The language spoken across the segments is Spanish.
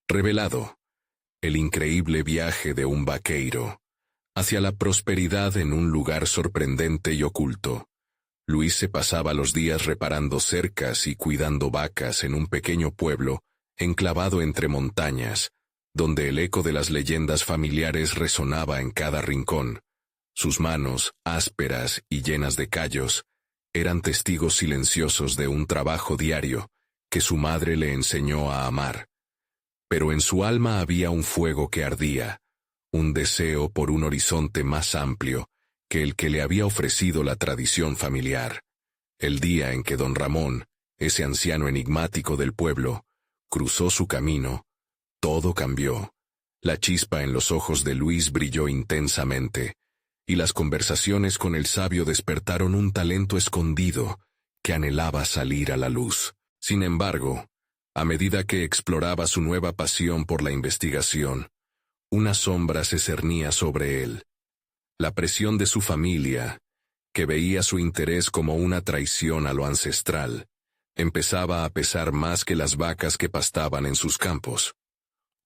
Revelado. El increíble viaje de un vaqueiro hacia la prosperidad en un lugar sorprendente y oculto. Luis se pasaba los días reparando cercas y cuidando vacas en un pequeño pueblo enclavado entre montañas, donde el eco de las leyendas familiares resonaba en cada rincón. Sus manos, ásperas y llenas de callos, eran testigos silenciosos de un trabajo diario que su madre le enseñó a amar. Pero en su alma había un fuego que ardía, un deseo por un horizonte más amplio que el que le había ofrecido la tradición familiar. El día en que don Ramón, ese anciano enigmático del pueblo, cruzó su camino, todo cambió. La chispa en los ojos de Luis brilló intensamente, y las conversaciones con el sabio despertaron un talento escondido que anhelaba salir a la luz. Sin embargo, a medida que exploraba su nueva pasión por la investigación, una sombra se cernía sobre él. La presión de su familia, que veía su interés como una traición a lo ancestral, empezaba a pesar más que las vacas que pastaban en sus campos.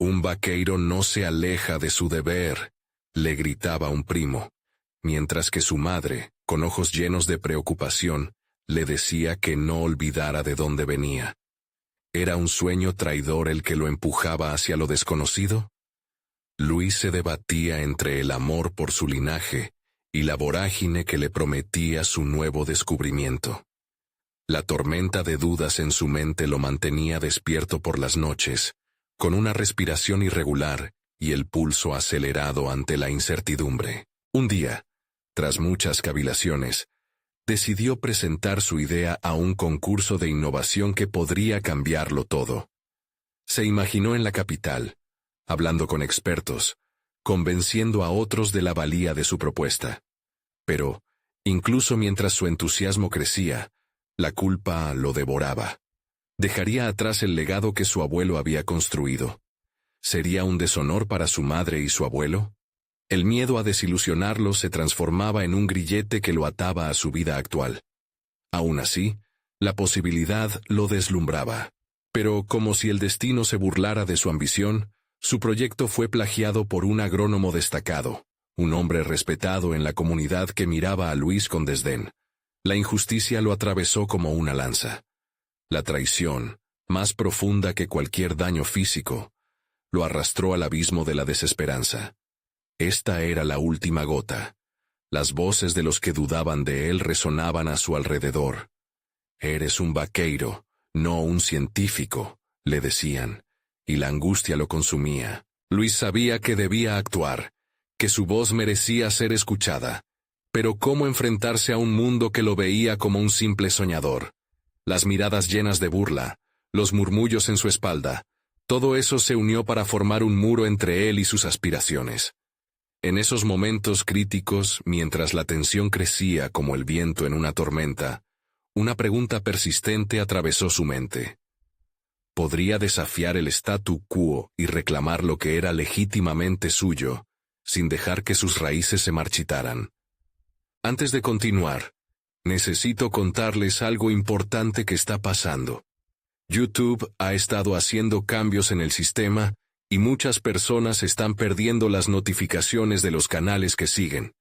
Un vaqueiro no se aleja de su deber, le gritaba un primo, mientras que su madre, con ojos llenos de preocupación, le decía que no olvidara de dónde venía. ¿Era un sueño traidor el que lo empujaba hacia lo desconocido? Luis se debatía entre el amor por su linaje y la vorágine que le prometía su nuevo descubrimiento. La tormenta de dudas en su mente lo mantenía despierto por las noches, con una respiración irregular y el pulso acelerado ante la incertidumbre. Un día, tras muchas cavilaciones, decidió presentar su idea a un concurso de innovación que podría cambiarlo todo. Se imaginó en la capital, hablando con expertos, convenciendo a otros de la valía de su propuesta. Pero, incluso mientras su entusiasmo crecía, la culpa lo devoraba. Dejaría atrás el legado que su abuelo había construido. ¿Sería un deshonor para su madre y su abuelo? El miedo a desilusionarlos se transformaba en un grillete que lo ataba a su vida actual. Aún así, la posibilidad lo deslumbraba. Pero como si el destino se burlara de su ambición, su proyecto fue plagiado por un agrónomo destacado, un hombre respetado en la comunidad que miraba a Luis con desdén. La injusticia lo atravesó como una lanza. La traición, más profunda que cualquier daño físico, lo arrastró al abismo de la desesperanza. Esta era la última gota. Las voces de los que dudaban de él resonaban a su alrededor. «Eres un vaqueiro, no un científico», le decían, y la angustia lo consumía. Luis sabía que debía actuar, que su voz merecía ser escuchada. Pero ¿cómo enfrentarse a un mundo que lo veía como un simple soñador? Las miradas llenas de burla, los murmullos en su espalda, todo eso se unió para formar un muro entre él y sus aspiraciones. En esos momentos críticos, mientras la tensión crecía como el viento en una tormenta, una pregunta persistente atravesó su mente. ¿Podría desafiar el statu quo y reclamar lo que era legítimamente suyo, sin dejar que sus raíces se marchitaran? Antes de continuar, necesito contarles algo importante que está pasando. YouTube ha estado haciendo cambios en el sistema y muchas personas están perdiendo las notificaciones de los canales que siguen.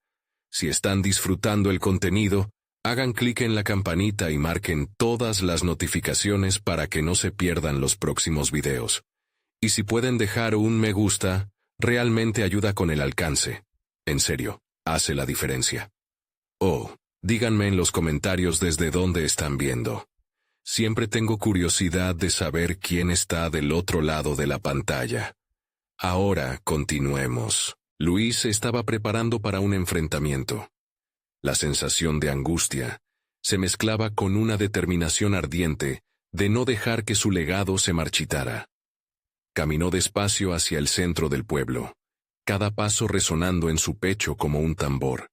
Si están disfrutando el contenido, hagan clic en la campanita y marquen todas las notificaciones para que no se pierdan los próximos videos. Y si pueden dejar un me gusta, realmente ayuda con el alcance. En serio, hace la diferencia. Oh, díganme en los comentarios desde dónde están viendo. Siempre tengo curiosidad de saber quién está del otro lado de la pantalla. Ahora continuemos. Luis se estaba preparando para un enfrentamiento. La sensación de angustia se mezclaba con una determinación ardiente de no dejar que su legado se marchitara. Caminó despacio hacia el centro del pueblo, cada paso resonando en su pecho como un tambor.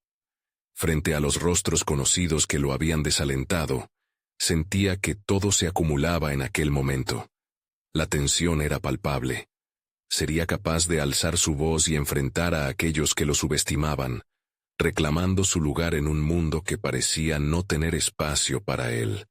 Frente a los rostros conocidos que lo habían desalentado, sentía que todo se acumulaba en aquel momento. La tensión era palpable. Sería capaz de alzar su voz y enfrentar a aquellos que lo subestimaban, reclamando su lugar en un mundo que parecía no tener espacio para él.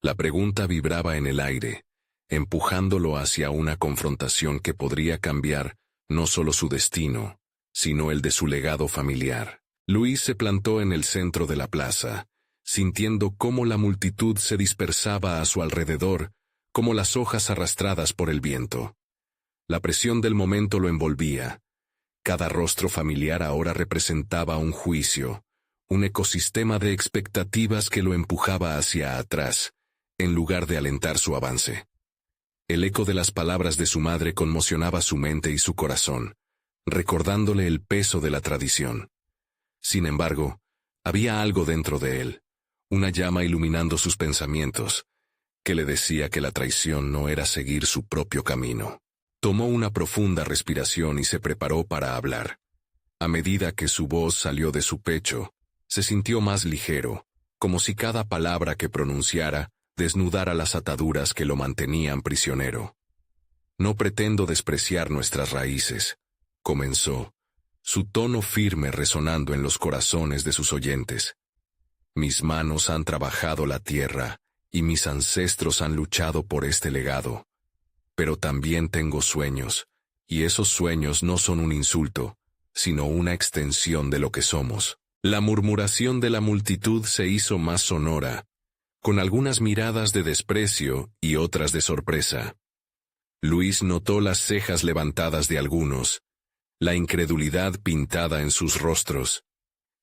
La pregunta vibraba en el aire, empujándolo hacia una confrontación que podría cambiar no solo su destino, sino el de su legado familiar. Luis se plantó en el centro de la plaza, sintiendo cómo la multitud se dispersaba a su alrededor, como las hojas arrastradas por el viento. La presión del momento lo envolvía. Cada rostro familiar ahora representaba un juicio, un ecosistema de expectativas que lo empujaba hacia atrás, en lugar de alentar su avance. El eco de las palabras de su madre conmocionaba su mente y su corazón, recordándole el peso de la tradición. Sin embargo, había algo dentro de él, una llama iluminando sus pensamientos, que le decía que la traición no era seguir su propio camino. Tomó una profunda respiración y se preparó para hablar. A medida que su voz salió de su pecho, se sintió más ligero, como si cada palabra que pronunciara desnudara las ataduras que lo mantenían prisionero. «No pretendo despreciar nuestras raíces», comenzó, su tono firme resonando en los corazones de sus oyentes. «Mis manos han trabajado la tierra, y mis ancestros han luchado por este legado. Pero también tengo sueños, y esos sueños no son un insulto, sino una extensión de lo que somos». La murmuración de la multitud se hizo más sonora, con algunas miradas de desprecio y otras de sorpresa. Luis notó las cejas levantadas de algunos, la incredulidad pintada en sus rostros.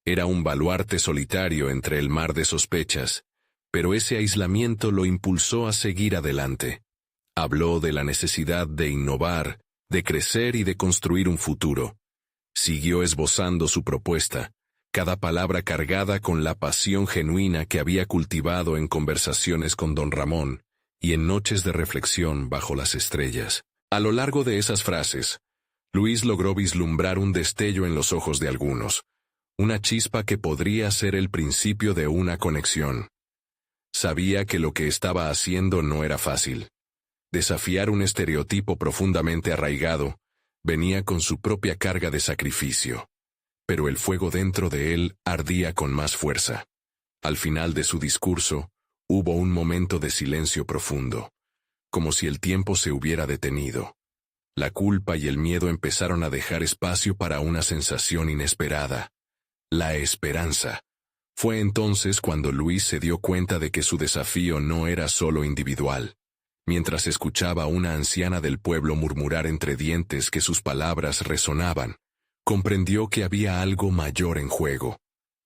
Era un baluarte solitario entre el mar de sospechas, pero ese aislamiento lo impulsó a seguir adelante. Habló de la necesidad de innovar, de crecer y de construir un futuro. Siguió esbozando su propuesta, cada palabra cargada con la pasión genuina que había cultivado en conversaciones con don Ramón y en noches de reflexión bajo las estrellas. A lo largo de esas frases, Luis logró vislumbrar un destello en los ojos de algunos, una chispa que podría ser el principio de una conexión. Sabía que lo que estaba haciendo no era fácil. Desafiar un estereotipo profundamente arraigado venía con su propia carga de sacrificio. Pero el fuego dentro de él ardía con más fuerza. Al final de su discurso, hubo un momento de silencio profundo, como si el tiempo se hubiera detenido. La culpa y el miedo empezaron a dejar espacio para una sensación inesperada: la esperanza. Fue entonces cuando Luis se dio cuenta de que su desafío no era solo individual. Mientras escuchaba a una anciana del pueblo murmurar entre dientes que sus palabras resonaban, comprendió que había algo mayor en juego.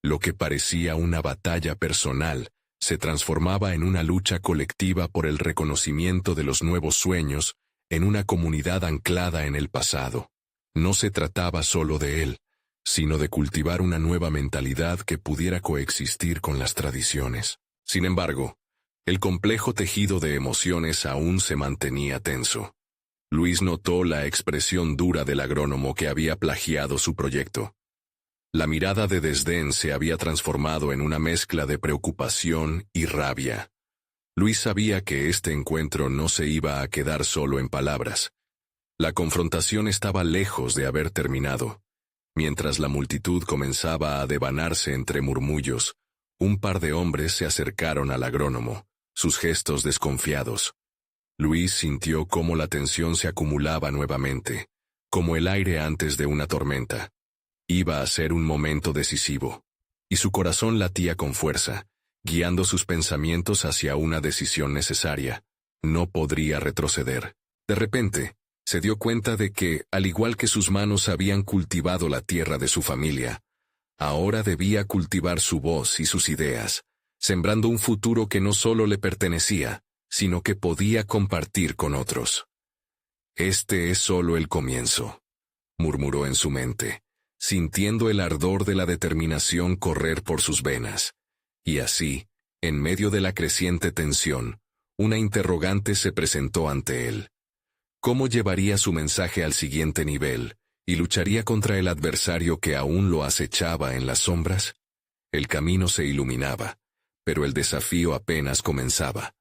Lo que parecía una batalla personal se transformaba en una lucha colectiva por el reconocimiento de los nuevos sueños en una comunidad anclada en el pasado. No se trataba solo de él, sino de cultivar una nueva mentalidad que pudiera coexistir con las tradiciones. Sin embargo, el complejo tejido de emociones aún se mantenía tenso. Luis notó la expresión dura del agrónomo que había plagiado su proyecto. La mirada de desdén se había transformado en una mezcla de preocupación y rabia. Luis sabía que este encuentro no se iba a quedar solo en palabras. La confrontación estaba lejos de haber terminado. Mientras la multitud comenzaba a devanarse entre murmullos, un par de hombres se acercaron al agrónomo, sus gestos desconfiados. Luis sintió cómo la tensión se acumulaba nuevamente, como el aire antes de una tormenta. Iba a ser un momento decisivo, y su corazón latía con fuerza, guiando sus pensamientos hacia una decisión necesaria. No podría retroceder. De repente, se dio cuenta de que, al igual que sus manos habían cultivado la tierra de su familia, ahora debía cultivar su voz y sus ideas, sembrando un futuro que no solo le pertenecía, sino que podía compartir con otros. «Este es solo el comienzo», murmuró en su mente, sintiendo el ardor de la determinación correr por sus venas. Y así, en medio de la creciente tensión, una interrogante se presentó ante él. ¿Cómo llevaría su mensaje al siguiente nivel, y lucharía contra el adversario que aún lo acechaba en las sombras? El camino se iluminaba, pero el desafío apenas comenzaba.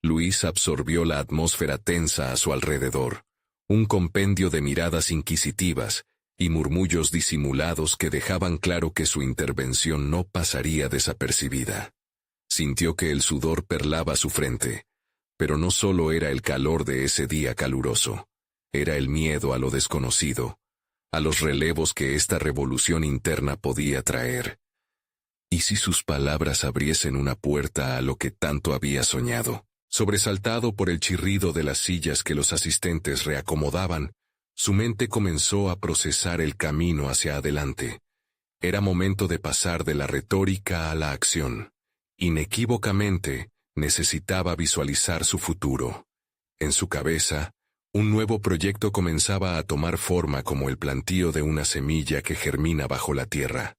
Luis absorbió la atmósfera tensa a su alrededor, un compendio de miradas inquisitivas y murmullos disimulados que dejaban claro que su intervención no pasaría desapercibida. Sintió que el sudor perlaba su frente, Pero no solo era el calor de ese día caluroso, era el miedo a lo desconocido, a los relevos que esta revolución interna podía traer. ¿Y si sus palabras abriesen una puerta a lo que tanto había soñado? Sobresaltado por el chirrido de las sillas que los asistentes reacomodaban, su mente comenzó a procesar el camino hacia adelante. Era momento de pasar de la retórica a la acción. Inequívocamente, necesitaba visualizar su futuro. En su cabeza, un nuevo proyecto comenzaba a tomar forma como el plantío de una semilla que germina bajo la tierra.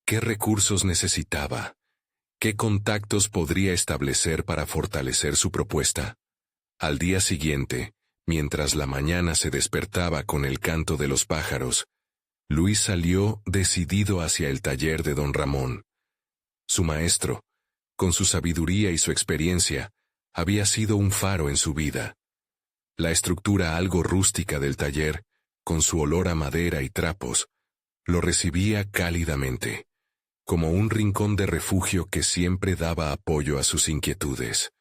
¿Qué recursos necesitaba? ¿Qué contactos podría establecer para fortalecer su propuesta? Al día siguiente, mientras la mañana se despertaba con el canto de los pájaros, Luis salió decidido hacia el taller de don Ramón. Su maestro, con su sabiduría y su experiencia, había sido un faro en su vida. La estructura algo rústica del taller, con su olor a madera y trapos, lo recibía cálidamente, como un rincón de refugio que siempre daba apoyo a sus inquietudes.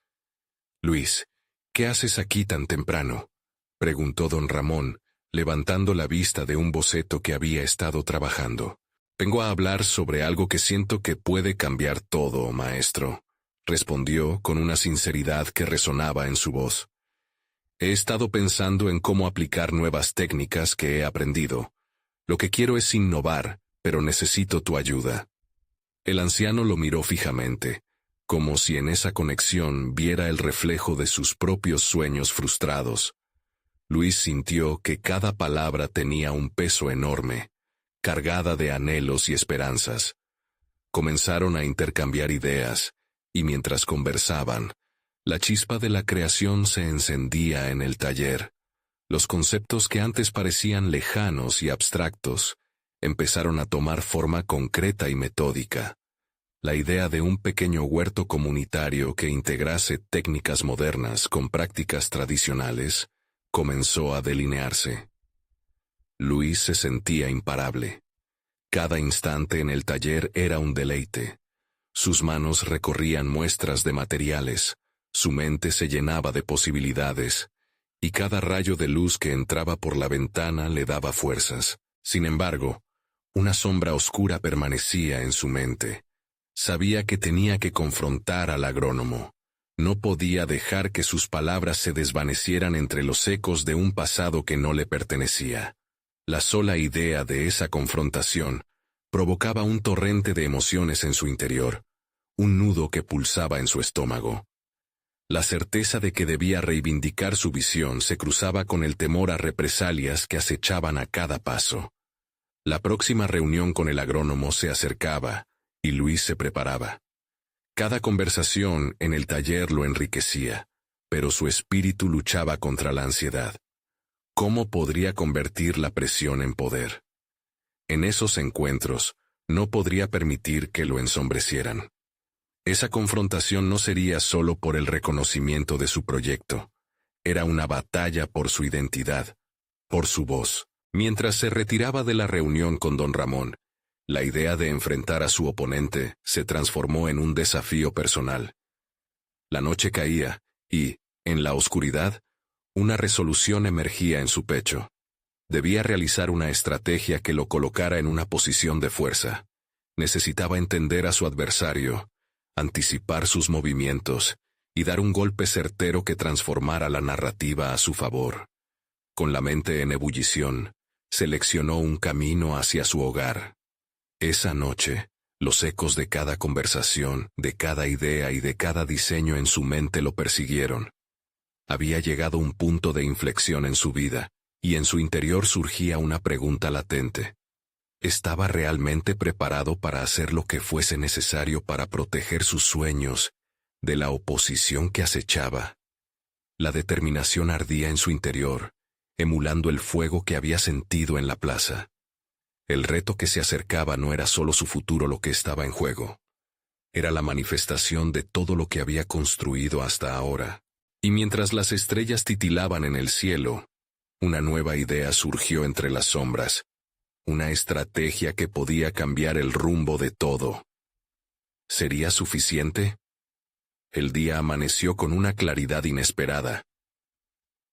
«Luis, ¿qué haces aquí tan temprano?», preguntó don Ramón, levantando la vista de un boceto que había estado trabajando. «Vengo a hablar sobre algo que siento que puede cambiar todo, maestro», respondió con una sinceridad que resonaba en su voz. «He estado pensando en cómo aplicar nuevas técnicas que he aprendido. Lo que quiero es innovar, pero necesito tu ayuda». El anciano lo miró fijamente, como si en esa conexión viera el reflejo de sus propios sueños frustrados. Luis sintió que cada palabra tenía un peso enorme, cargada de anhelos y esperanzas. Comenzaron a intercambiar ideas, y mientras conversaban, la chispa de la creación se encendía en el taller. Los conceptos que antes parecían lejanos y abstractos, empezaron a tomar forma concreta y metódica. La idea de un pequeño huerto comunitario que integrase técnicas modernas con prácticas tradicionales comenzó a delinearse. Luis se sentía imparable. Cada instante en el taller era un deleite. Sus manos recorrían muestras de materiales, su mente se llenaba de posibilidades, y cada rayo de luz que entraba por la ventana le daba fuerzas. Sin embargo, una sombra oscura permanecía en su mente. Sabía que tenía que confrontar al agrónomo. No podía dejar que sus palabras se desvanecieran entre los ecos de un pasado que no le pertenecía. La sola idea de esa confrontación provocaba un torrente de emociones en su interior, un nudo que pulsaba en su estómago. La certeza de que debía reivindicar su visión se cruzaba con el temor a represalias que acechaban a cada paso. La próxima reunión con el agrónomo se acercaba, y Luis se preparaba. Cada conversación en el taller lo enriquecía, pero su espíritu luchaba contra la ansiedad. ¿Cómo podría convertir la presión en poder? En esos encuentros, no podría permitir que lo ensombrecieran. Esa confrontación no sería solo por el reconocimiento de su proyecto. Era una batalla por su identidad, por su voz. Mientras se retiraba de la reunión con don Ramón, la idea de enfrentar a su oponente se transformó en un desafío personal. La noche caía, y, en la oscuridad, una resolución emergía en su pecho. Debía realizar una estrategia que lo colocara en una posición de fuerza. Necesitaba entender a su adversario, anticipar sus movimientos, y dar un golpe certero que transformara la narrativa a su favor. Con la mente en ebullición, seleccionó un camino hacia su hogar. Esa noche, los ecos de cada conversación, de cada idea y de cada diseño en su mente lo persiguieron. Había llegado un punto de inflexión en su vida, y en su interior surgía una pregunta latente. ¿Estaba realmente preparado para hacer lo que fuese necesario para proteger sus sueños de la oposición que acechaba? La determinación ardía en su interior, emulando el fuego que había sentido en la plaza. El reto que se acercaba no era solo su futuro lo que estaba en juego. Era la manifestación de todo lo que había construido hasta ahora. Y mientras las estrellas titilaban en el cielo, una nueva idea surgió entre las sombras. Una estrategia que podía cambiar el rumbo de todo. ¿Sería suficiente? El día amaneció con una claridad inesperada.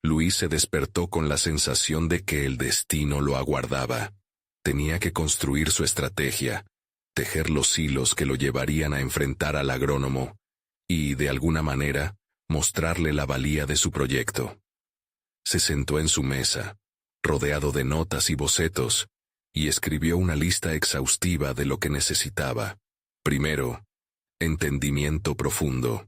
Luis se despertó con la sensación de que el destino lo aguardaba. Tenía que construir su estrategia, tejer los hilos que lo llevarían a enfrentar al agrónomo y, de alguna manera, mostrarle la valía de su proyecto. Se sentó en su mesa, rodeado de notas y bocetos, y escribió una lista exhaustiva de lo que necesitaba. Primero, entendimiento profundo.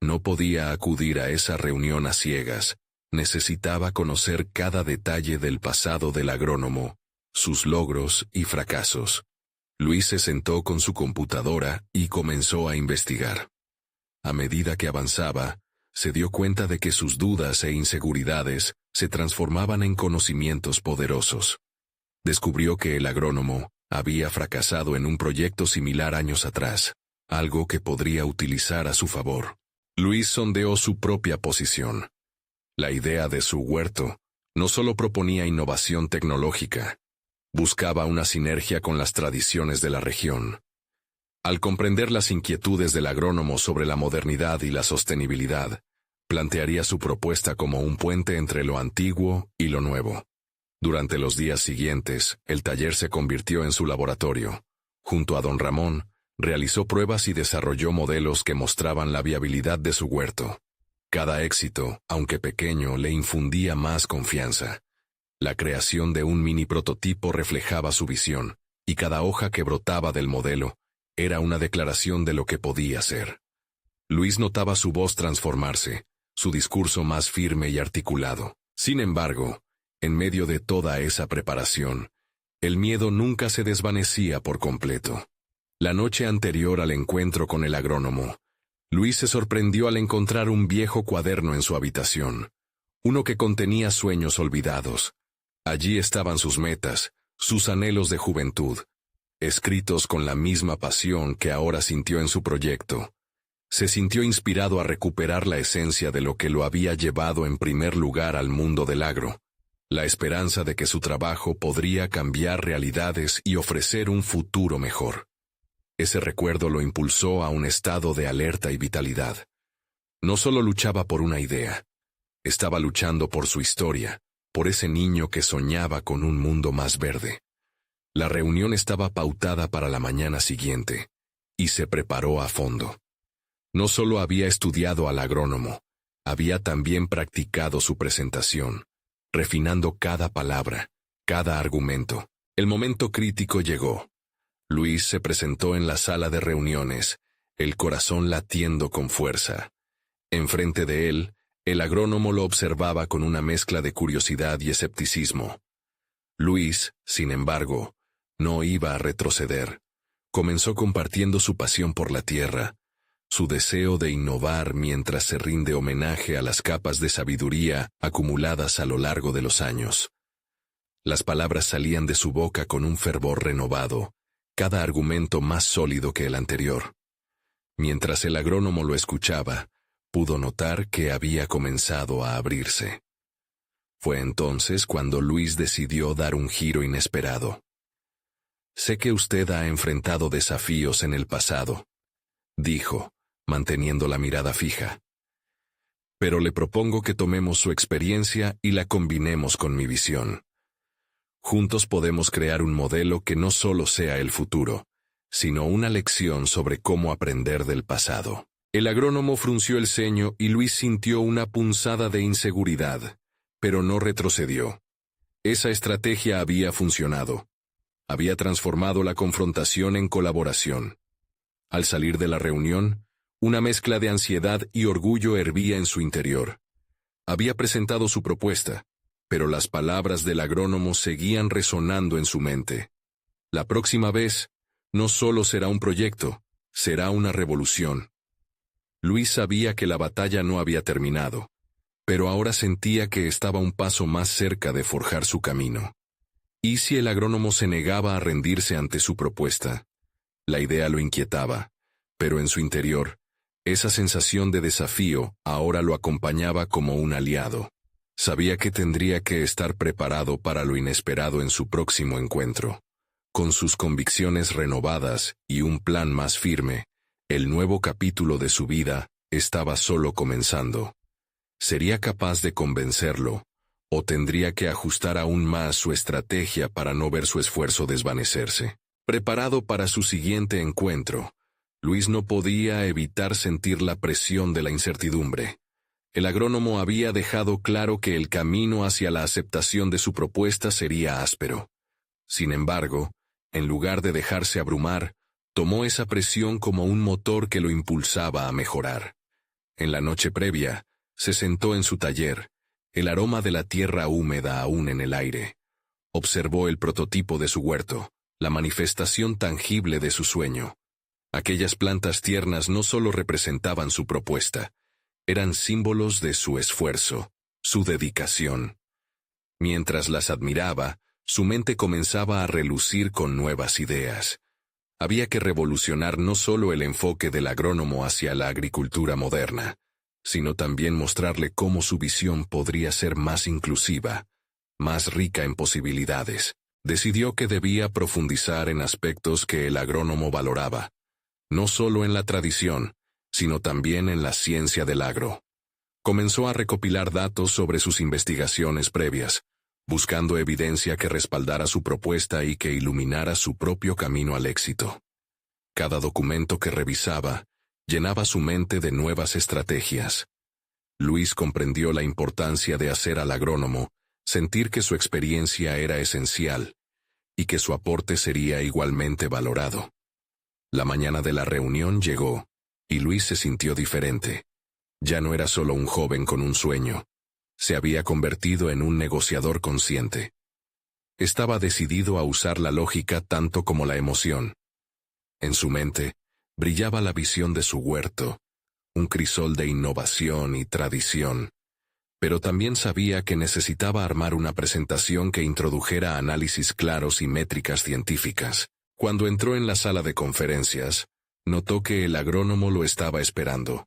No podía acudir a esa reunión a ciegas. Necesitaba conocer cada detalle del pasado del agrónomo, sus logros y fracasos. Luis se sentó con su computadora y comenzó a investigar. A medida que avanzaba, se dio cuenta de que sus dudas e inseguridades se transformaban en conocimientos poderosos. Descubrió que el agrónomo había fracasado en un proyecto similar años atrás, algo que podría utilizar a su favor. Luis sondeó su propia posición. La idea de su huerto no solo proponía innovación tecnológica, buscaba una sinergia con las tradiciones de la región. Al comprender las inquietudes del agrónomo sobre la modernidad y la sostenibilidad, plantearía su propuesta como un puente entre lo antiguo y lo nuevo. Durante los días siguientes, el taller se convirtió en su laboratorio. Junto a don Ramón, realizó pruebas y desarrolló modelos que mostraban la viabilidad de su huerto. Cada éxito, aunque pequeño, le infundía más confianza. La creación de un mini prototipo reflejaba su visión, y cada hoja que brotaba del modelo era una declaración de lo que podía ser. Luis notaba su voz transformarse, su discurso más firme y articulado. Sin embargo, en medio de toda esa preparación, el miedo nunca se desvanecía por completo. La noche anterior al encuentro con el agrónomo, Luis se sorprendió al encontrar un viejo cuaderno en su habitación, uno que contenía sueños olvidados. Allí estaban sus metas, sus anhelos de juventud, escritos con la misma pasión que ahora sintió en su proyecto. Se sintió inspirado a recuperar la esencia de lo que lo había llevado en primer lugar al mundo del agro, la esperanza de que su trabajo podría cambiar realidades y ofrecer un futuro mejor. Ese recuerdo lo impulsó a un estado de alerta y vitalidad. No solo luchaba por una idea, estaba luchando por su historia, por ese niño que soñaba con un mundo más verde. La reunión estaba pautada para la mañana siguiente, y se preparó a fondo. No solo había estudiado al agrónomo, había también practicado su presentación, refinando cada palabra, cada argumento. El momento crítico llegó. Luis se presentó en la sala de reuniones, el corazón latiendo con fuerza. Enfrente de él, el agrónomo lo observaba con una mezcla de curiosidad y escepticismo. Luis, sin embargo, no iba a retroceder. Comenzó compartiendo su pasión por la tierra, su deseo de innovar mientras se rinde homenaje a las capas de sabiduría acumuladas a lo largo de los años. Las palabras salían de su boca con un fervor renovado, cada argumento más sólido que el anterior. Mientras el agrónomo lo escuchaba, pudo notar que había comenzado a abrirse. Fue entonces cuando Luis decidió dar un giro inesperado. «Sé que usted ha enfrentado desafíos en el pasado», dijo, manteniendo la mirada fija. «Pero le propongo que tomemos su experiencia y la combinemos con mi visión. Juntos podemos crear un modelo que no solo sea el futuro, sino una lección sobre cómo aprender del pasado». El agrónomo frunció el ceño y Luis sintió una punzada de inseguridad, pero no retrocedió. Esa estrategia había funcionado. Había transformado la confrontación en colaboración. Al salir de la reunión, una mezcla de ansiedad y orgullo hervía en su interior. Había presentado su propuesta, pero las palabras del agrónomo seguían resonando en su mente. La próxima vez, no solo será un proyecto, será una revolución. Luis sabía que la batalla no había terminado, pero ahora sentía que estaba un paso más cerca de forjar su camino. ¿Y si el agrónomo se negaba a rendirse ante su propuesta? La idea lo inquietaba, pero en su interior, esa sensación de desafío ahora lo acompañaba como un aliado. Sabía que tendría que estar preparado para lo inesperado en su próximo encuentro. Con sus convicciones renovadas y un plan más firme, el nuevo capítulo de su vida Estaba solo comenzando. ¿Sería capaz de convencerlo, o tendría que ajustar aún más su estrategia para no ver su esfuerzo desvanecerse? Preparado para su siguiente encuentro, Luis no podía evitar sentir la presión de la incertidumbre. El agrónomo había dejado claro que el camino hacia la aceptación de su propuesta sería áspero. Sin embargo, en lugar de dejarse abrumar, tomó esa presión como un motor que lo impulsaba a mejorar. En la noche previa, se sentó en su taller, el aroma de la tierra húmeda aún en el aire. Observó el prototipo de su huerto, la manifestación tangible de su sueño. Aquellas plantas tiernas no solo representaban su propuesta, eran símbolos de su esfuerzo, su dedicación. Mientras las admiraba, su mente comenzaba a relucir con nuevas ideas. Había que revolucionar no solo el enfoque del agrónomo hacia la agricultura moderna, sino también mostrarle cómo su visión podría ser más inclusiva, más rica en posibilidades. Decidió que debía profundizar en aspectos que el agrónomo valoraba, no solo en la tradición, sino también en la ciencia del agro. Comenzó a recopilar datos sobre sus investigaciones previas, buscando evidencia que respaldara su propuesta y que iluminara su propio camino al éxito. Cada documento que revisaba llenaba su mente de nuevas estrategias. Luis comprendió la importancia de hacer al agrónomo sentir que su experiencia era esencial y que su aporte sería igualmente valorado. La mañana de la reunión llegó, y Luis se sintió diferente. Ya no era solo un joven con un sueño. Se había convertido en un negociador consciente. Estaba decidido a usar la lógica tanto como la emoción. En su mente, brillaba la visión de su huerto, un crisol de innovación y tradición. Pero también sabía que necesitaba armar una presentación que introdujera análisis claros y métricas científicas. Cuando entró en la sala de conferencias, notó que el agrónomo lo estaba esperando,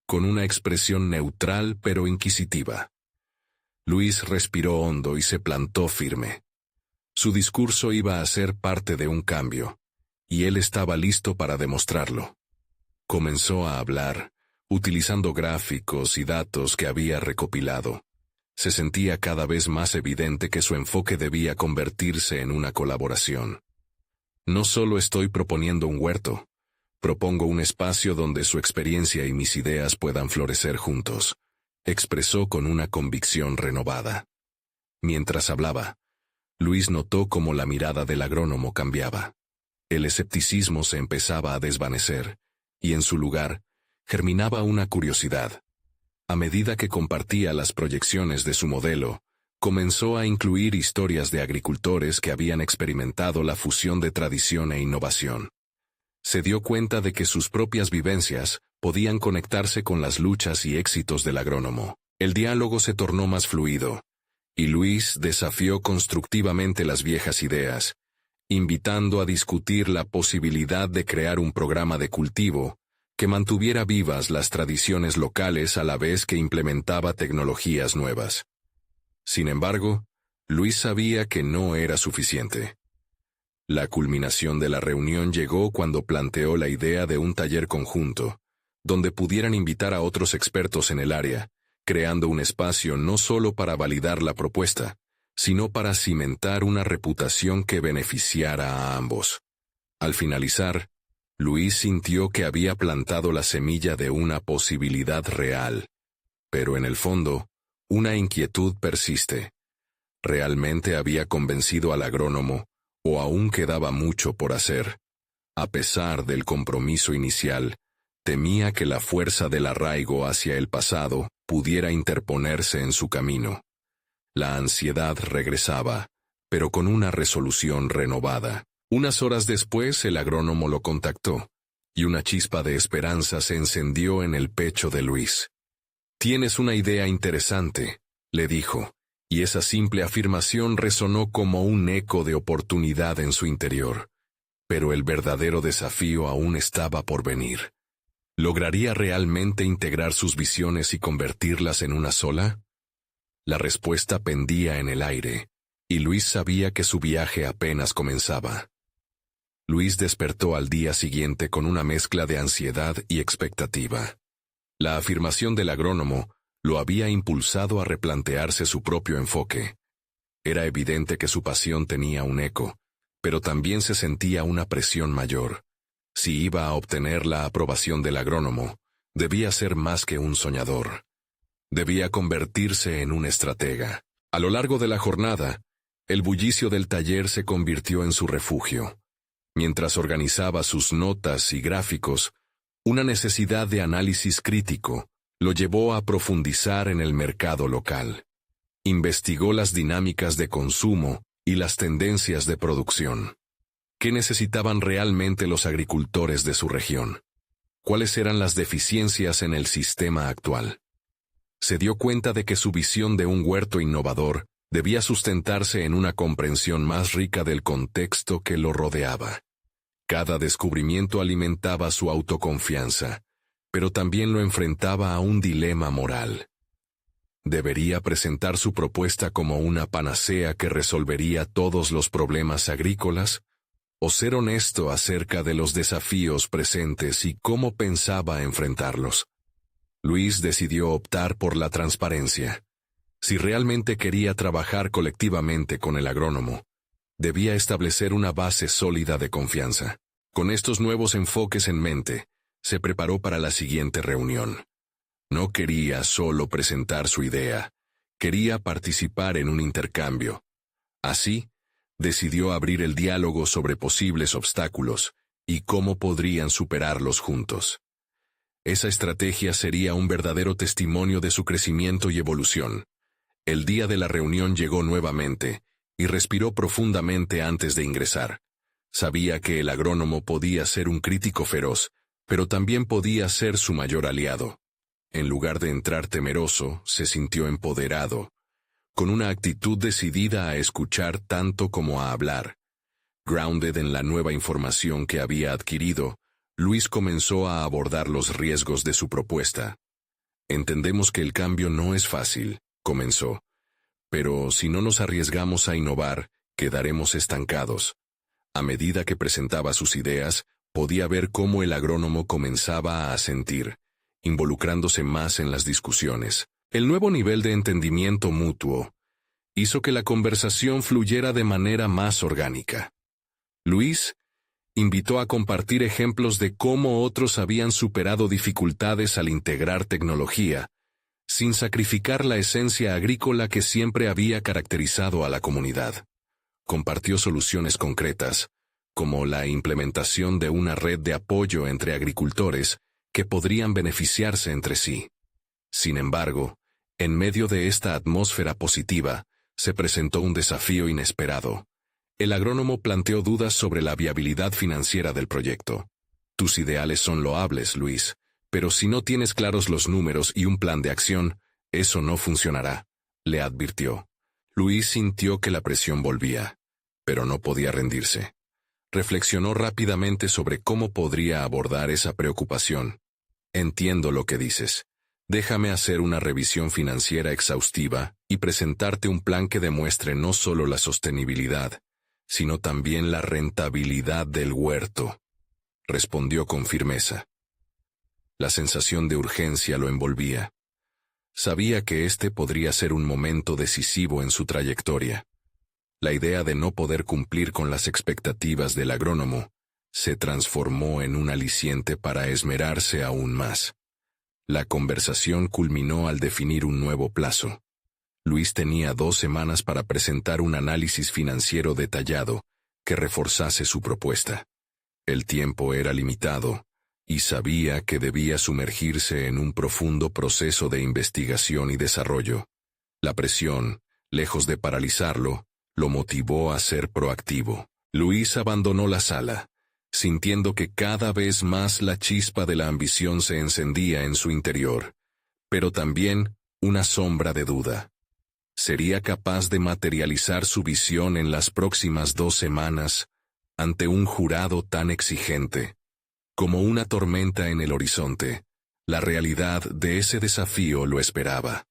con una expresión neutral pero inquisitiva. Luis respiró hondo y se plantó firme. Su discurso iba a ser parte de un cambio, y él estaba listo para demostrarlo. Comenzó a hablar, utilizando gráficos y datos que había recopilado. Se sentía cada vez más evidente que su enfoque debía convertirse en una colaboración. No solo estoy proponiendo un huerto, propongo un espacio donde su experiencia y mis ideas puedan florecer juntos, expresó con una convicción renovada. Mientras hablaba, Luis notó cómo la mirada del agrónomo cambiaba. El escepticismo se empezaba a desvanecer, y en su lugar, germinaba una curiosidad. A medida que compartía las proyecciones de su modelo, comenzó a incluir historias de agricultores que habían experimentado la fusión de tradición e innovación. Se dio cuenta de que sus propias vivencias podían conectarse con las luchas y éxitos del agrónomo. El diálogo se tornó más fluido, y Luis desafió constructivamente las viejas ideas, invitando a discutir la posibilidad de crear un programa de cultivo que mantuviera vivas las tradiciones locales a la vez que implementaba tecnologías nuevas. Sin embargo, Luis sabía que no era suficiente. La culminación de la reunión llegó cuando planteó la idea de un taller conjunto, donde pudieran invitar a otros expertos en el área, creando un espacio no solo para validar la propuesta, sino para cimentar una reputación que beneficiara a ambos. Al finalizar, Luis sintió que había plantado la semilla de una posibilidad real, pero en el fondo, una inquietud persiste. ¿Realmente había convencido al agrónomo, o aún quedaba mucho por hacer? A pesar del compromiso inicial, temía que la fuerza del arraigo hacia el pasado pudiera interponerse en su camino. La ansiedad regresaba, pero con una resolución renovada. Unas horas después el agrónomo lo contactó, y una chispa de esperanza se encendió en el pecho de Luis. «Tienes una idea interesante», le dijo, y esa simple afirmación resonó como un eco de oportunidad en su interior. Pero el verdadero desafío aún estaba por venir. ¿Lograría realmente integrar sus visiones y convertirlas en una sola? La respuesta pendía en el aire, y Luis sabía que su viaje apenas comenzaba. Luis despertó al día siguiente con una mezcla de ansiedad y expectativa. La afirmación del agrónomo lo había impulsado a replantearse su propio enfoque. Era evidente que su pasión tenía un eco, pero también se sentía una presión mayor. Si iba a obtener la aprobación del agrónomo, debía ser más que un soñador. Debía convertirse en un estratega. A lo largo de la jornada, el bullicio del taller se convirtió en su refugio. Mientras organizaba sus notas y gráficos, una necesidad de análisis crítico lo llevó a profundizar en el mercado local. Investigó las dinámicas de consumo y las tendencias de producción. ¿Qué necesitaban realmente los agricultores de su región? ¿Cuáles eran las deficiencias en el sistema actual? Se dio cuenta de que su visión de un huerto innovador debía sustentarse en una comprensión más rica del contexto que lo rodeaba. Cada descubrimiento alimentaba su autoconfianza, pero también lo enfrentaba a un dilema moral. ¿Debería presentar su propuesta como una panacea que resolvería todos los problemas agrícolas? ¿O ser honesto acerca de los desafíos presentes y cómo pensaba enfrentarlos? Luis decidió optar por la transparencia. Si realmente quería trabajar colectivamente con el agrónomo, debía establecer una base sólida de confianza. Con estos nuevos enfoques en mente, se preparó para la siguiente reunión. No quería solo presentar su idea, quería participar en un intercambio. Así, decidió abrir el diálogo sobre posibles obstáculos y cómo podrían superarlos juntos. Esa estrategia sería un verdadero testimonio de su crecimiento y evolución. El día de la reunión llegó nuevamente, y respiró profundamente antes de ingresar. Sabía que el agrónomo podía ser un crítico feroz, pero también podía ser su mayor aliado. En lugar de entrar temeroso, se sintió empoderado, con una actitud decidida a escuchar tanto como a hablar. Grounded en la nueva información que había adquirido, Luis comenzó a abordar los riesgos de su propuesta. Entendemos que el cambio no es fácil, comenzó, pero si no nos arriesgamos a innovar, quedaremos estancados. A medida que presentaba sus ideas, podía ver cómo el agrónomo comenzaba a asentir, involucrándose más en las discusiones. El nuevo nivel de entendimiento mutuo hizo que la conversación fluyera de manera más orgánica. Luis invitó a compartir ejemplos de cómo otros habían superado dificultades al integrar tecnología, sin sacrificar la esencia agrícola que siempre había caracterizado a la comunidad. Compartió soluciones concretas, como la implementación de una red de apoyo entre agricultores que podrían beneficiarse entre sí. Sin embargo, en medio de esta atmósfera positiva, se presentó un desafío inesperado. El agrónomo planteó dudas sobre la viabilidad financiera del proyecto. Tus ideales son loables, Luis, pero si no tienes claros los números y un plan de acción, eso no funcionará, le advirtió. Luis sintió que la presión volvía, pero no podía rendirse. Reflexionó rápidamente sobre cómo podría abordar esa preocupación. Entiendo lo que dices. Déjame hacer una revisión financiera exhaustiva y presentarte un plan que demuestre no solo la sostenibilidad, sino también la rentabilidad del huerto, respondió con firmeza. La sensación de urgencia lo envolvía. Sabía que este podría ser un momento decisivo en su trayectoria. La idea de no poder cumplir con las expectativas del agrónomo se transformó en un aliciente para esmerarse aún más. La conversación culminó al definir un nuevo plazo. Luis tenía 2 semanas para presentar un análisis financiero detallado que reforzase su propuesta. El tiempo era limitado, y sabía que debía sumergirse en un profundo proceso de investigación y desarrollo. La presión, lejos de paralizarlo, lo motivó a ser proactivo. Luis abandonó la sala, sintiendo que cada vez más la chispa de la ambición se encendía en su interior, pero también una sombra de duda. ¿Sería capaz de materializar su visión en las próximas 2 semanas ante un jurado tan exigente? Como una tormenta en el horizonte, la realidad de ese desafío lo esperaba.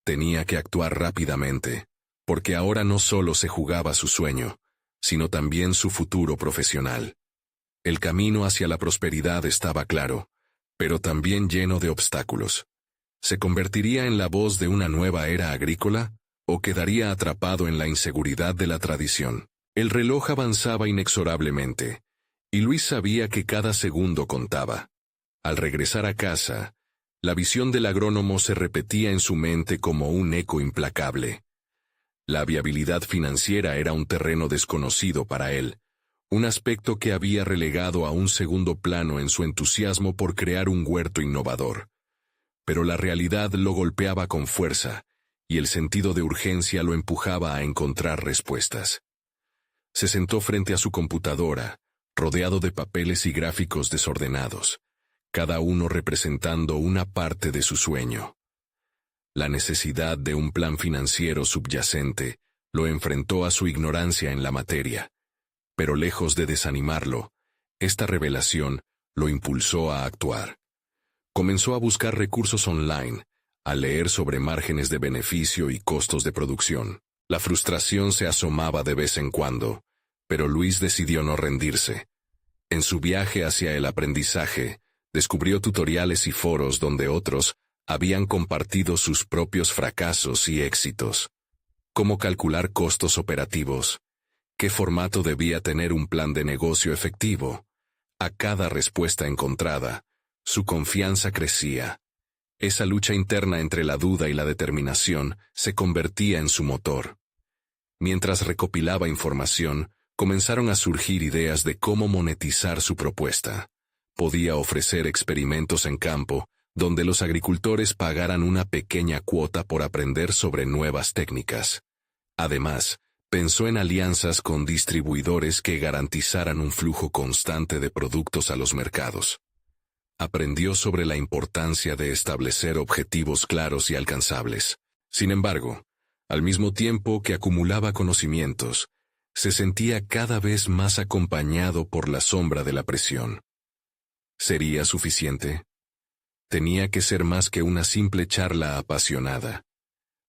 Tenía que actuar rápidamente, porque ahora no solo se jugaba su sueño, sino también su futuro profesional. El camino hacia la prosperidad estaba claro, pero también lleno de obstáculos. ¿Se convertiría en la voz de una nueva era agrícola, o quedaría atrapado en la inseguridad de la tradición? El reloj avanzaba inexorablemente, y Luis sabía que cada segundo contaba. Al regresar a casa, la visión del agrónomo se repetía en su mente como un eco implacable. La viabilidad financiera era un terreno desconocido para él, un aspecto que había relegado a un segundo plano en su entusiasmo por crear un huerto innovador. Pero la realidad lo golpeaba con fuerza, y el sentido de urgencia lo empujaba a encontrar respuestas. Se sentó frente a su computadora, rodeado de papeles y gráficos desordenados, cada uno representando una parte de su sueño. La necesidad de un plan financiero subyacente lo enfrentó a su ignorancia en la materia, pero lejos de desanimarlo, esta revelación lo impulsó a actuar. Comenzó a buscar recursos online, a leer sobre márgenes de beneficio y costos de producción. La frustración se asomaba de vez en cuando, pero Luis decidió no rendirse. En su viaje hacia el aprendizaje, descubrió tutoriales y foros donde otros habían compartido sus propios fracasos y éxitos. Cómo calcular costos operativos, qué formato debía tener un plan de negocio efectivo. A cada respuesta encontrada, su confianza crecía. Esa lucha interna entre la duda y la determinación se convertía en su motor. Mientras recopilaba información, comenzaron a surgir ideas de cómo monetizar su propuesta. Podía ofrecer experimentos en campo, donde los agricultores pagaran una pequeña cuota por aprender sobre nuevas técnicas. Además, pensó en alianzas con distribuidores que garantizaran un flujo constante de productos a los mercados. Aprendió sobre la importancia de establecer objetivos claros y alcanzables. Sin embargo, al mismo tiempo que acumulaba conocimientos, se sentía cada vez más acompañado por la sombra de la presión. ¿Sería suficiente? Tenía que ser más que una simple charla apasionada.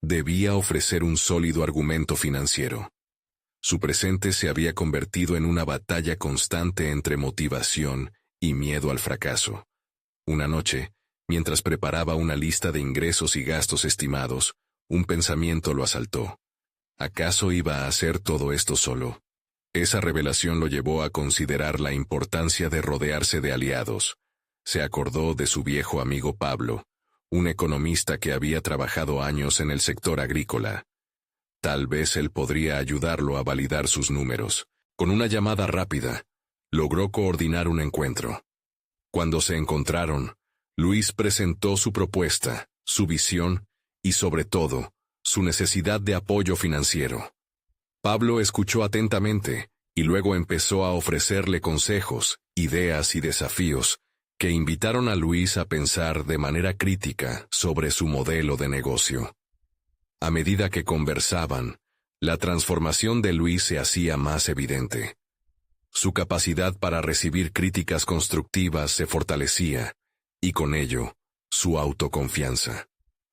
Debía ofrecer un sólido argumento financiero. Su presente se había convertido en una batalla constante entre motivación y miedo al fracaso. Una noche, mientras preparaba una lista de ingresos y gastos estimados, un pensamiento lo asaltó. ¿Acaso iba a hacer todo esto solo? Esa revelación lo llevó a considerar la importancia de rodearse de aliados. Se acordó de su viejo amigo Pablo, un economista que había trabajado años en el sector agrícola. Tal vez él podría ayudarlo a validar sus números. Con una llamada rápida, logró coordinar un encuentro. Cuando se encontraron, Luis presentó su propuesta, su visión y, sobre todo, su necesidad de apoyo financiero. Pablo escuchó atentamente y luego empezó a ofrecerle consejos, ideas y desafíos que invitaron a Luis a pensar de manera crítica sobre su modelo de negocio. A medida que conversaban, la transformación de Luis se hacía más evidente. Su capacidad para recibir críticas constructivas se fortalecía, y con ello, su autoconfianza.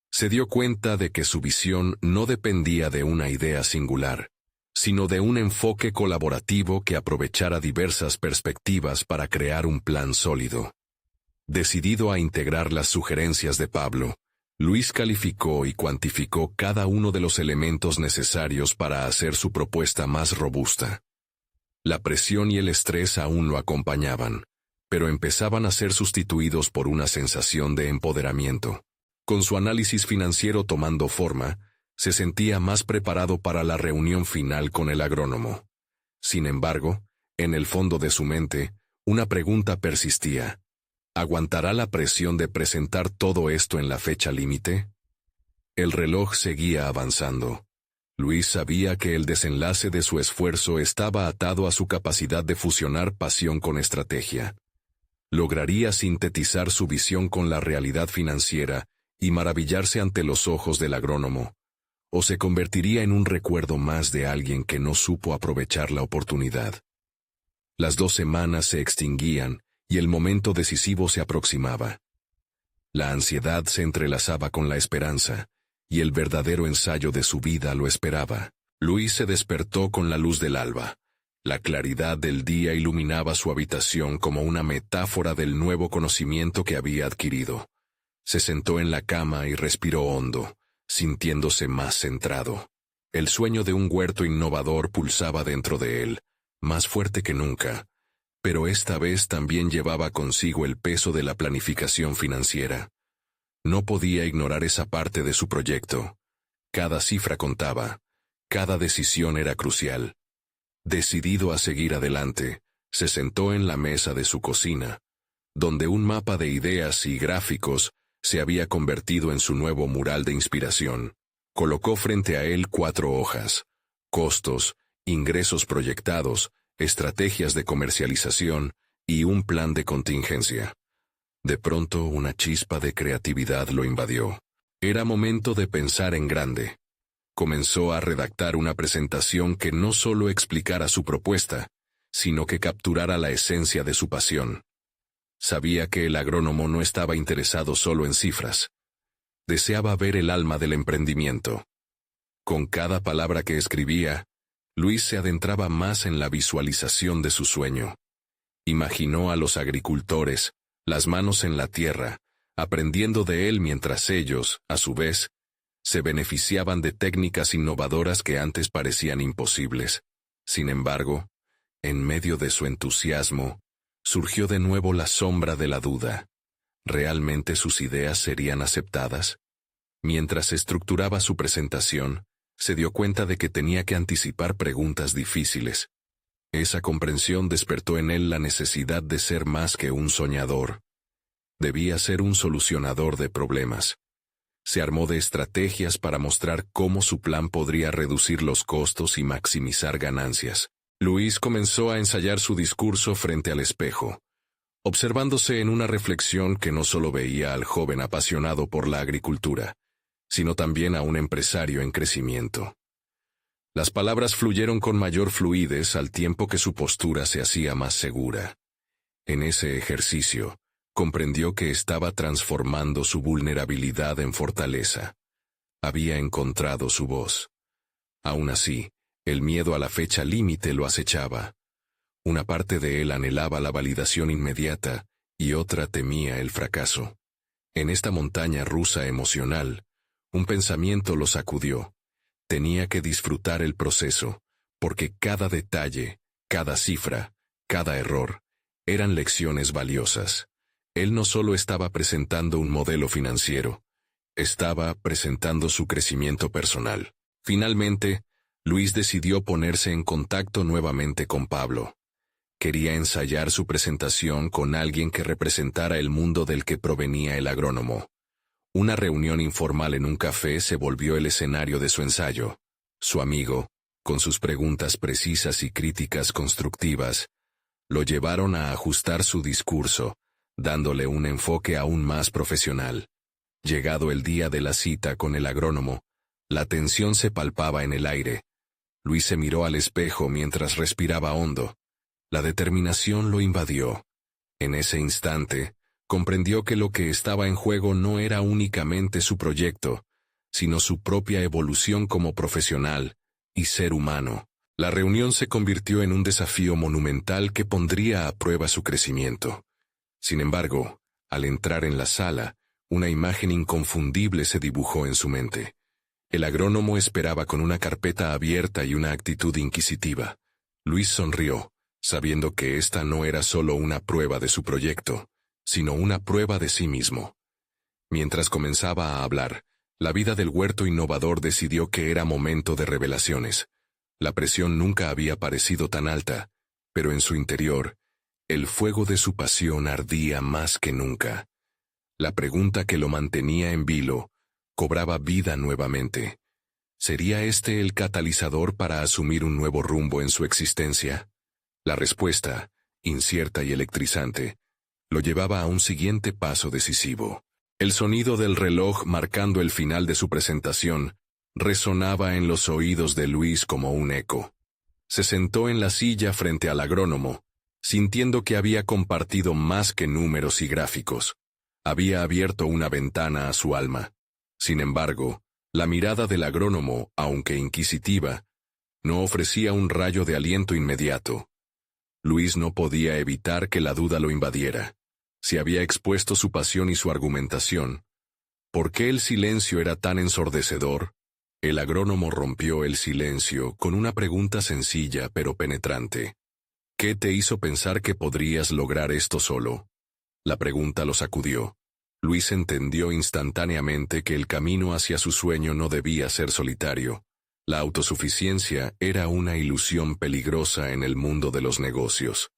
Se dio cuenta de que su visión no dependía de una idea singular, sino de un enfoque colaborativo que aprovechara diversas perspectivas para crear un plan sólido. Decidido a integrar las sugerencias de Pablo, Luis calificó y cuantificó cada uno de los elementos necesarios para hacer su propuesta más robusta. La presión y el estrés aún lo acompañaban, pero empezaban a ser sustituidos por una sensación de empoderamiento. Con su análisis financiero tomando forma, se sentía más preparado para la reunión final con el agrónomo. Sin embargo, en el fondo de su mente, una pregunta persistía. ¿Aguantará la presión de presentar todo esto en la fecha límite? El reloj seguía avanzando. Luis sabía que el desenlace de su esfuerzo estaba atado a su capacidad de fusionar pasión con estrategia. Lograría sintetizar su visión con la realidad financiera y maravillarse ante los ojos del agrónomo, o se convertiría en un recuerdo más de alguien que no supo aprovechar la oportunidad. Las 2 semanas se extinguían y el momento decisivo se aproximaba. La ansiedad se entrelazaba con la esperanza, y el verdadero ensayo de su vida lo esperaba. Luis se despertó con la luz del alba. La claridad del día iluminaba su habitación como una metáfora del nuevo conocimiento que había adquirido. Se sentó en la cama y respiró hondo, sintiéndose más centrado. El sueño de un huerto innovador pulsaba dentro de él, más fuerte que nunca, pero esta vez también llevaba consigo el peso de la planificación financiera. No podía ignorar esa parte de su proyecto. Cada cifra contaba, cada decisión era crucial. Decidido a seguir adelante, se sentó en la mesa de su cocina, donde un mapa de ideas y gráficos se había convertido en su nuevo mural de inspiración. Colocó frente a él 4 hojas: costos, ingresos proyectados, estrategias de comercialización y un plan de contingencia. De pronto una chispa de creatividad lo invadió. Era momento de pensar en grande. Comenzó a redactar una presentación que no solo explicara su propuesta, sino que capturara la esencia de su pasión. Sabía que el agrónomo no estaba interesado solo en cifras. Deseaba ver el alma del emprendimiento. Con cada palabra que escribía, Luis se adentraba más en la visualización de su sueño. Imaginó a los agricultores, las manos en la tierra, aprendiendo de él mientras ellos, a su vez, se beneficiaban de técnicas innovadoras que antes parecían imposibles. Sin embargo, en medio de su entusiasmo, surgió de nuevo la sombra de la duda. ¿Realmente sus ideas serían aceptadas? Mientras estructuraba su presentación, se dio cuenta de que tenía que anticipar preguntas difíciles. Esa comprensión despertó en él la necesidad de ser más que un soñador. Debía ser un solucionador de problemas. Se armó de estrategias para mostrar cómo su plan podría reducir los costos y maximizar ganancias. Luis comenzó a ensayar su discurso frente al espejo, observándose en una reflexión que no solo veía al joven apasionado por la agricultura, sino también a un empresario en crecimiento. Las palabras fluyeron con mayor fluidez al tiempo que su postura se hacía más segura. En ese ejercicio, comprendió que estaba transformando su vulnerabilidad en fortaleza. Había encontrado su voz. Aún así, el miedo a la fecha límite lo acechaba. Una parte de él anhelaba la validación inmediata y otra temía el fracaso. En esta montaña rusa emocional, un pensamiento lo sacudió. Tenía que disfrutar el proceso, porque cada detalle, cada cifra, cada error, eran lecciones valiosas. Él no solo estaba presentando un modelo financiero, estaba presentando su crecimiento personal. Finalmente, Luis decidió ponerse en contacto nuevamente con Pablo. Quería ensayar su presentación con alguien que representara el mundo del que provenía el agrónomo. Una reunión informal en un café se volvió el escenario de su ensayo. Su amigo, con sus preguntas precisas y críticas constructivas, lo llevaron a ajustar su discurso, dándole un enfoque aún más profesional. Llegado el día de la cita con el agrónomo, la tensión se palpaba en el aire. Luis se miró al espejo mientras respiraba hondo. La determinación lo invadió. En ese instante, comprendió que lo que estaba en juego no era únicamente su proyecto, sino su propia evolución como profesional y ser humano. La reunión se convirtió en un desafío monumental que pondría a prueba su crecimiento. Sin embargo, al entrar en la sala, una imagen inconfundible se dibujó en su mente. El agrónomo esperaba con una carpeta abierta y una actitud inquisitiva. Luis sonrió, sabiendo que esta no era solo una prueba de su proyecto, sino una prueba de sí mismo. Mientras comenzaba a hablar, la vida del huerto innovador decidió que era momento de revelaciones. La presión nunca había parecido tan alta, pero en su interior, el fuego de su pasión ardía más que nunca. La pregunta que lo mantenía en vilo cobraba vida nuevamente. ¿Sería este el catalizador para asumir un nuevo rumbo en su existencia? La respuesta, incierta y electrizante, lo llevaba a un siguiente paso decisivo. El sonido del reloj marcando el final de su presentación resonaba en los oídos de Luis como un eco. Se sentó en la silla frente al agrónomo, sintiendo que había compartido más que números y gráficos. Había abierto una ventana a su alma. Sin embargo, la mirada del agrónomo, aunque inquisitiva, No ofrecía un rayo de aliento inmediato. Luis no podía evitar que la duda lo invadiera. Si había expuesto su pasión y su argumentación, ¿por qué el silencio era tan ensordecedor? El agrónomo rompió el silencio con una pregunta sencilla pero penetrante. ¿Qué te hizo pensar que podrías lograr esto solo? La pregunta lo sacudió. Luis entendió instantáneamente que el camino hacia su sueño no debía ser solitario. La autosuficiencia era una ilusión peligrosa en el mundo de los negocios.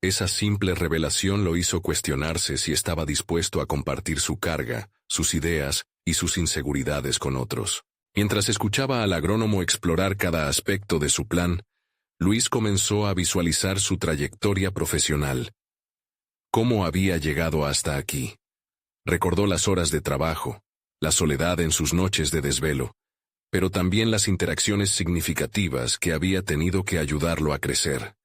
Esa simple revelación lo hizo cuestionarse si estaba dispuesto a compartir su carga, sus ideas y sus inseguridades con otros. Mientras escuchaba al agrónomo explorar cada aspecto de su plan, Luis comenzó a visualizar su trayectoria profesional. ¿Cómo había llegado hasta aquí? Recordó las horas de trabajo, la soledad en sus noches de desvelo, pero también las interacciones significativas que había tenido que ayudarlo a crecer.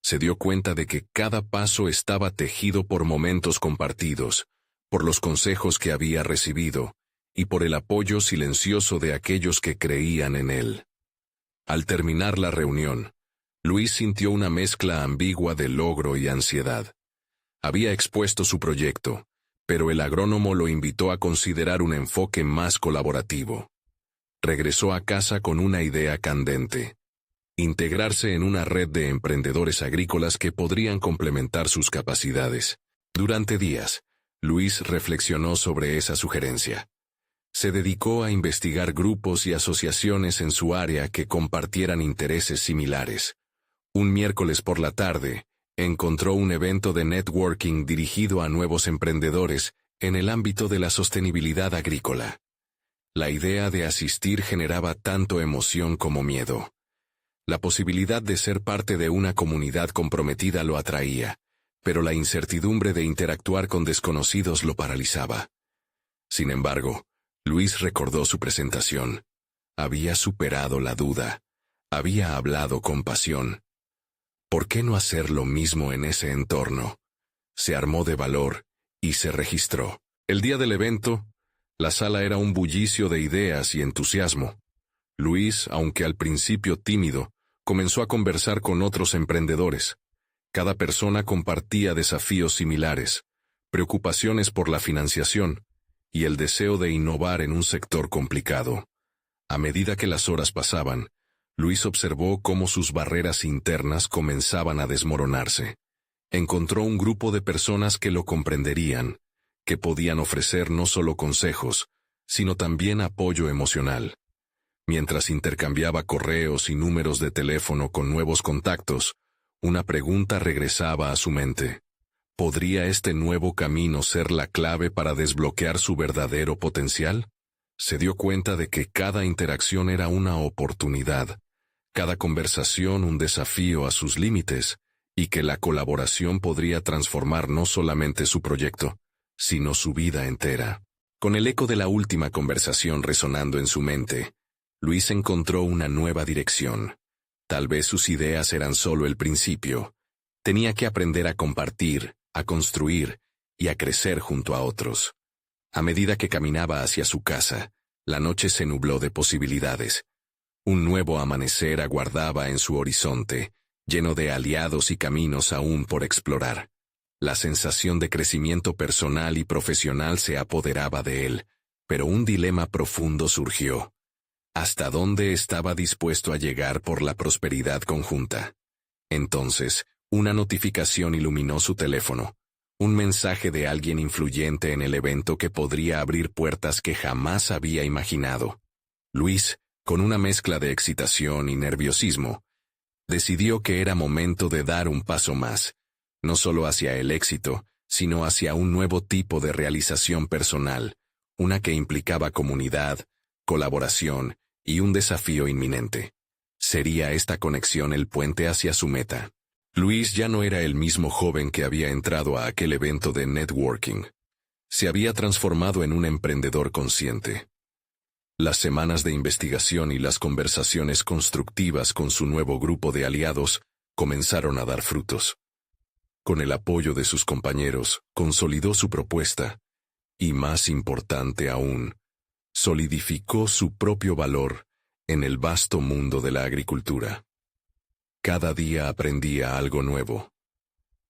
Se dio cuenta de que cada paso estaba tejido por momentos compartidos, por los consejos que había recibido, y por el apoyo silencioso de aquellos que creían en él. Al terminar la reunión, Luis sintió una mezcla ambigua de logro y ansiedad. Había expuesto su proyecto, pero el agrónomo lo invitó a considerar un enfoque más colaborativo. Regresó a casa con una idea candente: integrarse en una red de emprendedores agrícolas que podrían complementar sus capacidades. Durante días, Luis reflexionó sobre esa sugerencia. Se dedicó a investigar grupos y asociaciones en su área que compartieran intereses similares. Un miércoles por la tarde, encontró un evento de networking dirigido a nuevos emprendedores en el ámbito de la sostenibilidad agrícola. La idea de asistir generaba tanto emoción como miedo. La posibilidad de ser parte de una comunidad comprometida lo atraía, pero la incertidumbre de interactuar con desconocidos lo paralizaba. Sin embargo, Luis recordó su presentación. Había superado la duda. Había hablado con pasión. ¿Por qué no hacer lo mismo en ese entorno? Se armó de valor y se registró. El día del evento, la sala era un bullicio de ideas y entusiasmo. Luis, aunque al principio tímido, comenzó a conversar con otros emprendedores. Cada persona compartía desafíos similares, preocupaciones por la financiación y el deseo de innovar en un sector complicado. A medida que las horas pasaban, Luis observó cómo sus barreras internas comenzaban a desmoronarse. Encontró un grupo de personas que lo comprenderían, que podían ofrecer no solo consejos, sino también apoyo emocional. Mientras intercambiaba correos y números de teléfono con nuevos contactos, una pregunta regresaba a su mente. ¿Podría este nuevo camino ser la clave para desbloquear su verdadero potencial? Se dio cuenta de que cada interacción era una oportunidad, cada conversación un desafío a sus límites, y que la colaboración podría transformar no solamente su proyecto, sino su vida entera. Con el eco de la última conversación resonando en su mente, Luis encontró una nueva dirección. Tal vez sus ideas eran solo el principio. Tenía que aprender a compartir, a construir y a crecer junto a otros. A medida que caminaba hacia su casa, la noche se nubló de posibilidades. Un nuevo amanecer aguardaba en su horizonte, lleno de aliados y caminos aún por explorar. La sensación de crecimiento personal y profesional se apoderaba de él, pero un dilema profundo surgió. ¿Hasta dónde estaba dispuesto a llegar por la prosperidad conjunta? Entonces, una notificación iluminó su teléfono. Un mensaje de alguien influyente en el evento que podría abrir puertas que jamás había imaginado. Luis, con una mezcla de excitación y nerviosismo, decidió que era momento de dar un paso más, no solo hacia el éxito, sino hacia un nuevo tipo de realización personal, una que implicaba comunidad, colaboración y un desafío inminente. ¿Sería esta conexión el puente hacia su meta? Luis ya no era el mismo joven que había entrado a aquel evento de networking. Se había transformado en un emprendedor consciente. Las semanas de investigación y las conversaciones constructivas con su nuevo grupo de aliados comenzaron a dar frutos. Con el apoyo de sus compañeros, consolidó su propuesta, y más importante aún, solidificó su propio valor en el vasto mundo de la agricultura. Cada día aprendía algo nuevo.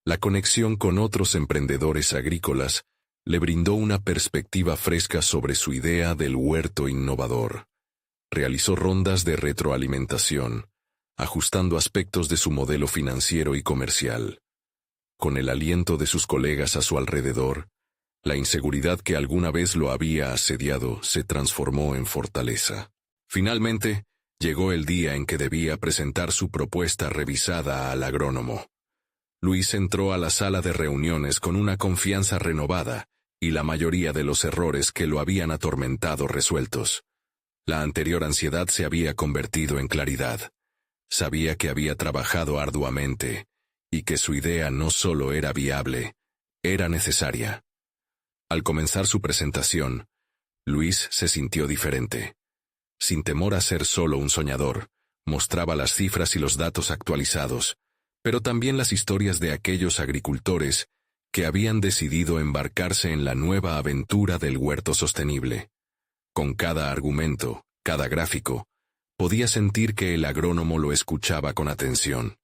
La conexión con otros emprendedores agrícolas le brindó una perspectiva fresca sobre su idea del huerto innovador. Realizó rondas de retroalimentación, ajustando aspectos de su modelo financiero y comercial. Con el aliento de sus colegas a su alrededor, la inseguridad que alguna vez lo había asediado se transformó en fortaleza. Finalmente, llegó el día en que debía presentar su propuesta revisada al agrónomo. Luis entró a la sala de reuniones con una confianza renovada y la mayoría de los errores que lo habían atormentado resueltos. La anterior ansiedad se había convertido en claridad. Sabía que había trabajado arduamente y que su idea no solo era viable, era necesaria. Al comenzar su presentación, Luis se sintió diferente. Sin temor a ser solo un soñador, mostraba las cifras y los datos actualizados, pero también las historias de aquellos agricultores que habían decidido embarcarse en la nueva aventura del huerto sostenible. Con cada argumento, cada gráfico, podía sentir que el agrónomo lo escuchaba con atención.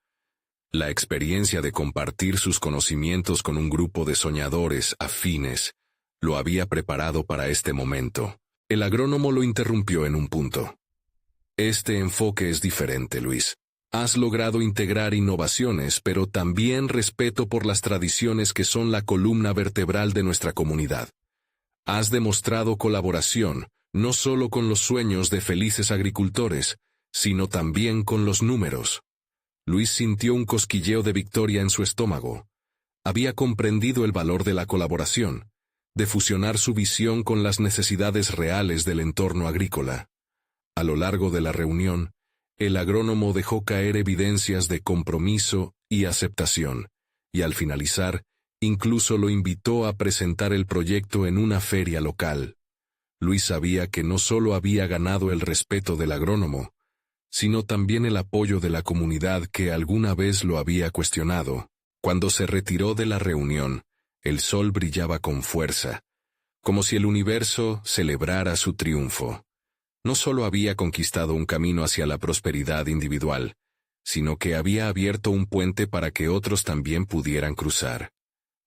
La experiencia de compartir sus conocimientos con un grupo de soñadores afines lo había preparado para este momento. El agrónomo lo interrumpió en un punto. Este enfoque es diferente, Luis. Has logrado integrar innovaciones, pero también respeto por las tradiciones que son la columna vertebral de nuestra comunidad. Has demostrado colaboración, no solo con los sueños de felices agricultores, sino también con los números. Luis sintió un cosquilleo de victoria en su estómago. Había comprendido el valor de la colaboración, de fusionar su visión con las necesidades reales del entorno agrícola. A lo largo de la reunión, el agrónomo dejó caer evidencias de compromiso y aceptación, y al finalizar, incluso lo invitó a presentar el proyecto en una feria local. Luis sabía que no solo había ganado el respeto del agrónomo, sino también el apoyo de la comunidad que alguna vez lo había cuestionado. Cuando se retiró de la reunión, el sol brillaba con fuerza, como si el universo celebrara su triunfo. No solo había conquistado un camino hacia la prosperidad individual, sino que había abierto un puente para que otros también pudieran cruzar.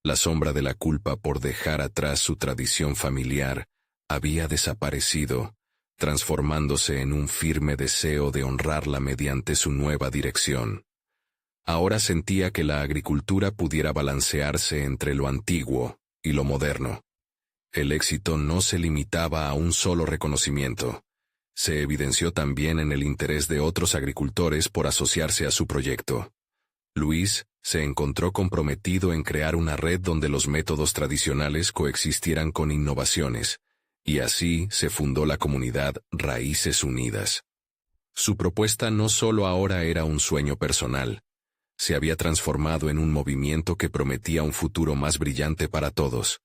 La sombra de la culpa por dejar atrás su tradición familiar había desaparecido, transformándose en un firme deseo de honrarla mediante su nueva dirección. Ahora sentía que la agricultura pudiera balancearse entre lo antiguo y lo moderno. El éxito no se limitaba a un solo reconocimiento. Se evidenció también en el interés de otros agricultores por asociarse a su proyecto. Luis se encontró comprometido en crear una red donde los métodos tradicionales coexistieran con innovaciones, y así se fundó la comunidad Raíces Unidas. Su propuesta no solo ahora era un sueño personal, se había transformado en un movimiento que prometía un futuro más brillante para todos.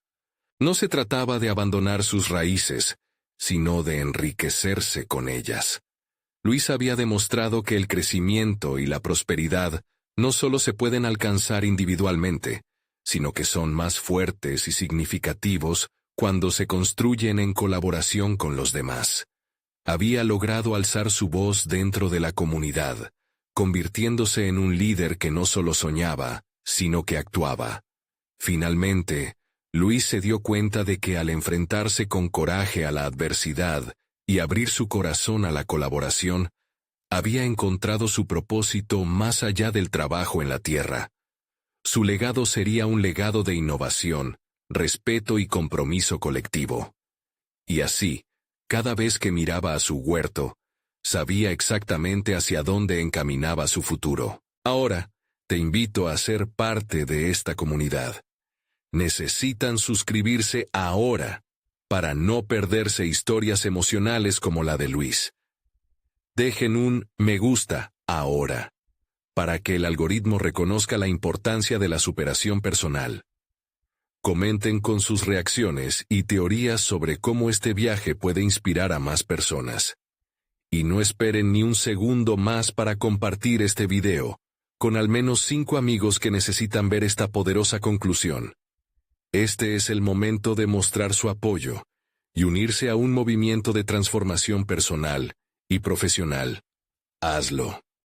No se trataba de abandonar sus raíces, sino de enriquecerse con ellas. Luis había demostrado que el crecimiento y la prosperidad no solo se pueden alcanzar individualmente, sino que son más fuertes y significativos cuando se construyen en colaboración con los demás. Había logrado alzar su voz dentro de la comunidad, convirtiéndose en un líder que no solo soñaba, sino que actuaba. Finalmente, Luis se dio cuenta de que al enfrentarse con coraje a la adversidad y abrir su corazón a la colaboración, había encontrado su propósito más allá del trabajo en la tierra. Su legado sería un legado de innovación, respeto y compromiso colectivo. Y así, cada vez que miraba a su huerto, sabía exactamente hacia dónde encaminaba su futuro. Ahora, te invito a ser parte de esta comunidad. Necesitan suscribirse ahora para no perderse historias emocionales como la de Luis. Dejen un me gusta ahora para que el algoritmo reconozca la importancia de la superación personal. Comenten con sus reacciones y teorías sobre cómo este viaje puede inspirar a más personas. Y no esperen ni un segundo más para compartir este video, con al menos 5 amigos que necesitan ver esta poderosa conclusión. Este es el momento de mostrar su apoyo y unirse a un movimiento de transformación personal Y profesional. Hazlo.